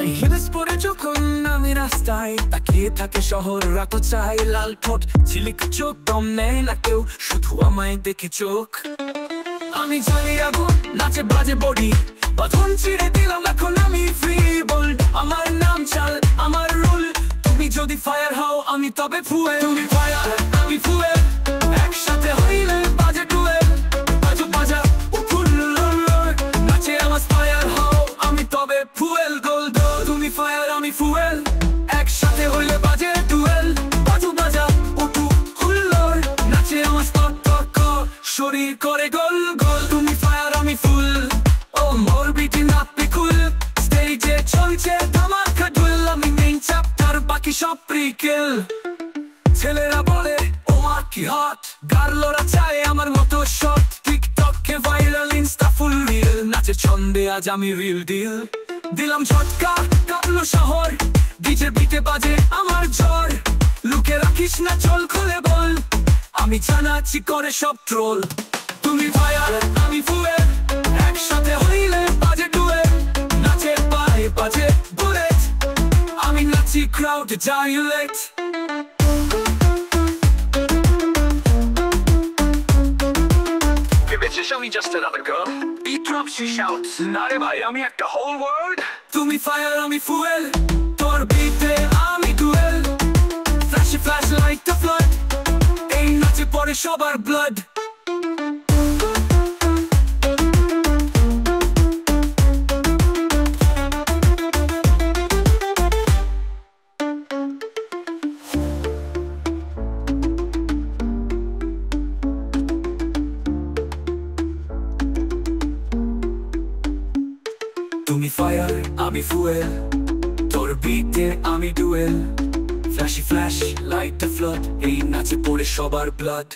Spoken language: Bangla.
হাই হিলস পরে যখন আমি রাস্তায় তাকিয়ে থাকে শহর রাত চাই লাল ঠোঁট ঝিলিক চোখ দম নেয় না কেউ শুধু আমায় দেখে চোখ আমি জানি আগুন নাচে বাজে বডি বাঁধন ছিঁড়ে দিলাম এখন আমি ফ্রি বল আমার নাম চাল আমার রুল তুমি যদি ফায়ার হও আমি তবে ফুয়েল তুমি ফায়ার আমি ফুয়েল একসাথে হইলে বাজে ডুয়েল বাজু বাজা উঠুল নাচে আমার ফায়ার হও আমি তবে ফুয়েল গোল্ড তুমি ফায়ার আমি ফুয়েল একসাথে হইলে বাজে ডুয়েল বাজু বাজা উঠু হুল্লোড় নাচে আমার তক শরীর করে গোল গোল তুমি ফায়ার আমি ফুল ও মোর বিটি নাপি কুল স্টেজে চলছে ধামাকা ডুয়েল আমি মেইন চ্যাপ্টার বাকি সব প্রিকেল ছেলেরা বলে ও মার কি হট গার্লরা চায় আমার মতো শট টিকটকে ভাইরাল ইনস্টা ফুল রিল নাচে ছন্দে আজ আমি রিল ডিল দিলাম ঝটকা কাঁপলো শহর ডিজে বিটে বাজে আমার জ্বর লুকে রাখিস না চল খুলে বল আমি জানাচ্ছি করে সব ট্রোল তুমি ফায়ার আমি ফুয়েল একসাথে হইলে বাজে ডুয়েল নাচের পায়ে বাজে বুলেট আমি নাচি crowd জাইলেট Show me just another girl. Beat drop, she shouts. Nare bhai, ami ekta whole world. Tumi fire, ami fuel. Tor beate, ami duel. Flashy flash like the flood. Ei nache pore shobar blood. তুমি ফায়ার আমি ফুয়েল তোর বিটে আমি dual flashy flash light the flood এই নাচে পড়ে সবার ব্লাড